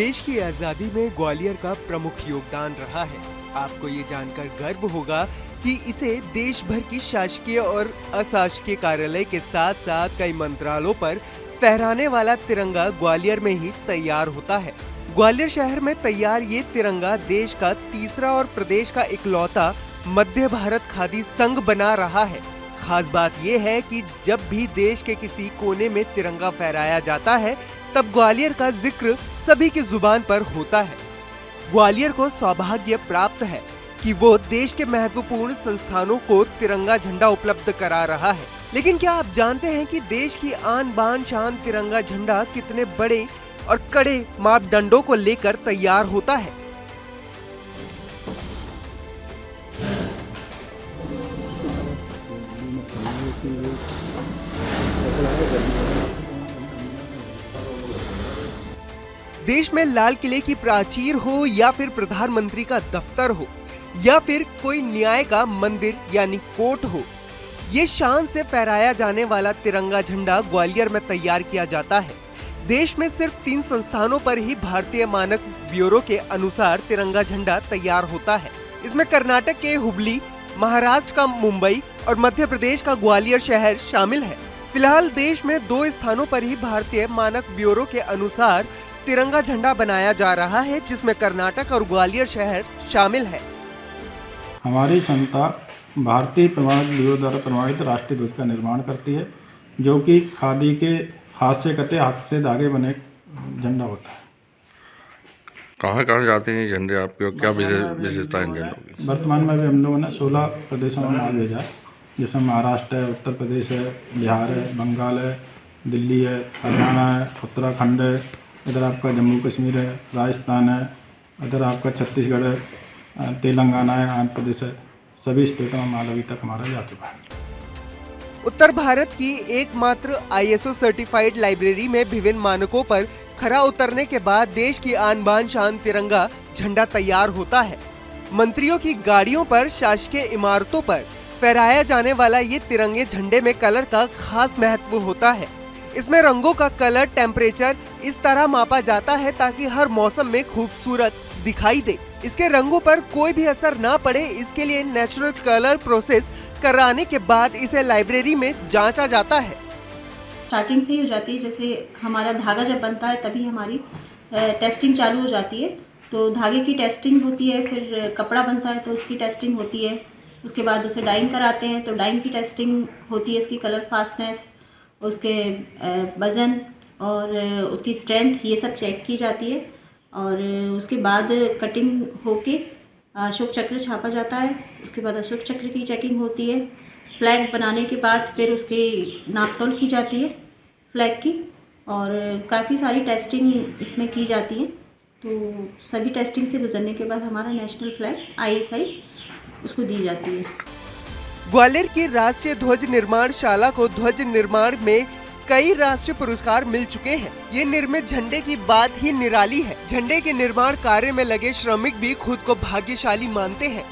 देश की आजादी में ग्वालियर का प्रमुख योगदान रहा है। आपको ये जानकर गर्व होगा कि इसे देश भर की शासकीय और अशासकीय कार्यालय के साथ साथ कई मंत्रालयों पर फहराने वाला तिरंगा ग्वालियर में ही तैयार होता है। ग्वालियर शहर में तैयार ये तिरंगा देश का तीसरा और प्रदेश का इकलौता मध्य भारत खादी संघ बना रहा है। खास बात ये है कि जब भी देश के किसी कोने में तिरंगा फहराया जाता है तब ग्वालियर का जिक्र सभी की जुबान पर होता है। ग्वालियर को सौभाग्य प्राप्त है कि वो देश के महत्वपूर्ण संस्थानों को तिरंगा झंडा उपलब्ध करा रहा है। लेकिन क्या आप जानते हैं कि देश की आन बान शान तिरंगा झंडा कितने बड़े और कड़े मापदंडों को लेकर तैयार होता है? देश में लाल किले की प्राचीर हो या फिर प्रधानमंत्री का दफ्तर हो या फिर कोई न्याय का मंदिर यानी कोर्ट हो, ये शान से फहराया जाने वाला तिरंगा झंडा ग्वालियर में तैयार किया जाता है। देश में सिर्फ 3 संस्थानों पर ही भारतीय मानक ब्यूरो के अनुसार तिरंगा झंडा तैयार होता है। इसमें कर्नाटक के हुबली, महाराष्ट्र का मुंबई और मध्य प्रदेश का ग्वालियर शहर शामिल है। फिलहाल देश में 2 स्थानों पर ही भारतीय मानक ब्यूरो के अनुसार तिरंगा झंडा बनाया जा रहा है, जिसमें कर्नाटक और ग्वालियर शहर शामिल है। हमारी संस्था भारतीय प्रमाणित ब्यूरो द्वारा प्रमाणित राष्ट्रीय ध्वज का निर्माण करती है, जो कि खादी के हाथ से कटे, हाथ से धागे बने झंडा होता है। कहाँ जाते हैं झंडे आपके और क्या विशेषता है झंडों की? वर्तमान में भी हम लोगों ने 16 प्रदेशों में माल भेजा है, जिसमें महाराष्ट्र है, उत्तर प्रदेश है, बिहार है, बंगाल है, दिल्ली है, हरियाणा है, उत्तराखंड है, इधर आपका जम्मू कश्मीर है, राजस्थान है, इधर आपका छत्तीसगढ़ है, तेलंगाना है, आंध्र प्रदेश है। सभी स्टेटों में माल अभी तक हमारा जा चुका है। उत्तर भारत की एकमात्र ISO सर्टिफाइड लाइब्रेरी में विभिन्न मानकों पर खरा उतरने के बाद देश की आन बान शान तिरंगा झंडा तैयार होता है। मंत्रियों की गाड़ियों पर, शासकीय इमारतों पर फहराया जाने वाला ये तिरंगे झंडे में कलर का खास महत्व होता है। इसमें रंगों का कलर टेम्परेचर इस तरह मापा जाता है ताकि हर मौसम में खूबसूरत दिखाई दे। इसके रंगों पर कोई भी असर ना पड़े, इसके लिए नेचुरल कलर प्रोसेस कराने के बाद इसे लाइब्रेरी में जांचा जाता है। स्टार्टिंग से ही हो जाती है, जैसे हमारा धागा जब बनता है तभी हमारी टेस्टिंग चालू हो जाती है। तो धागे की टेस्टिंग होती है, फिर कपड़ा बनता है तो उसकी टेस्टिंग होती है, उसके बाद उसे डाइंग कराते हैं तो डाइंग की टेस्टिंग होती है, उसकी कलर फास्टनेस, उसके वजन और उसकी स्ट्रेंथ, ये सब चेक की जाती है। और उसके बाद कटिंग होके अशोक चक्र छापा जाता है। उसके बाद अशोक चक्र की चेकिंग होती है। फ्लैग बनाने के बाद फिर उसकी नापतोल की जाती है फ्लैग की, और काफ़ी सारी टेस्टिंग इसमें की जाती है। तो सभी टेस्टिंग से गुजरने के बाद हमारा नेशनल फ्लैग ISI उसको दी जाती है। ग्वालियर की राष्ट्रीय ध्वज निर्माण शाला को ध्वज निर्माण में कई राष्ट्रीय पुरस्कार मिल चुके हैं। ये निर्मित झंडे की बात ही निराली है। झंडे के निर्माण कार्य में लगे श्रमिक भी खुद को भाग्यशाली मानते हैं।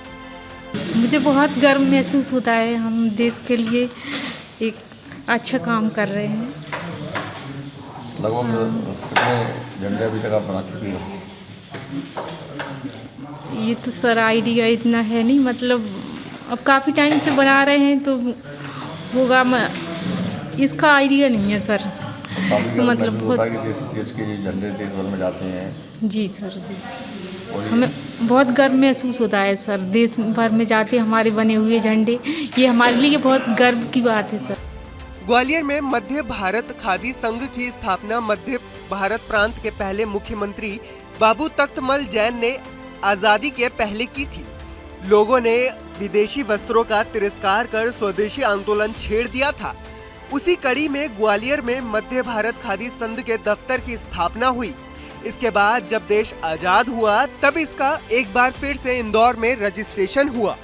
मुझे बहुत गर्व महसूस होता है, हम देश के लिए एक अच्छा काम कर रहे हैं। लगभग कितने झंडे अभी तक आप बना चुकी हो? ये तो सर आइडिया इतना है नहीं, मतलब अब काफ़ी टाइम से बना रहे हैं तो होगा, इसका आइडिया नहीं है सर। मतलब बहुत देश के झंडे देश भर में जाते हैं। जी सर, जी हमें बहुत गर्व महसूस होता है सर, देश भर में जाते हमारे बने हुए झंडे, ये हमारे लिए बहुत गर्व की बात है सर। ग्वालियर में मध्य भारत खादी संघ की स्थापना मध्य भारत प्रांत के पहले मुख्यमंत्री बाबू तख्तमल जैन ने आजादी के पहले की थी। लोगों ने विदेशी वस्त्रों का तिरस्कार कर स्वदेशी आंदोलन छेड़ दिया था। उसी कड़ी में ग्वालियर में मध्य भारत खादी संघ के दफ्तर की स्थापना हुई। इसके बाद जब देश आजाद हुआ तब इसका एक बार फिर से इंदौर में रजिस्ट्रेशन हुआ।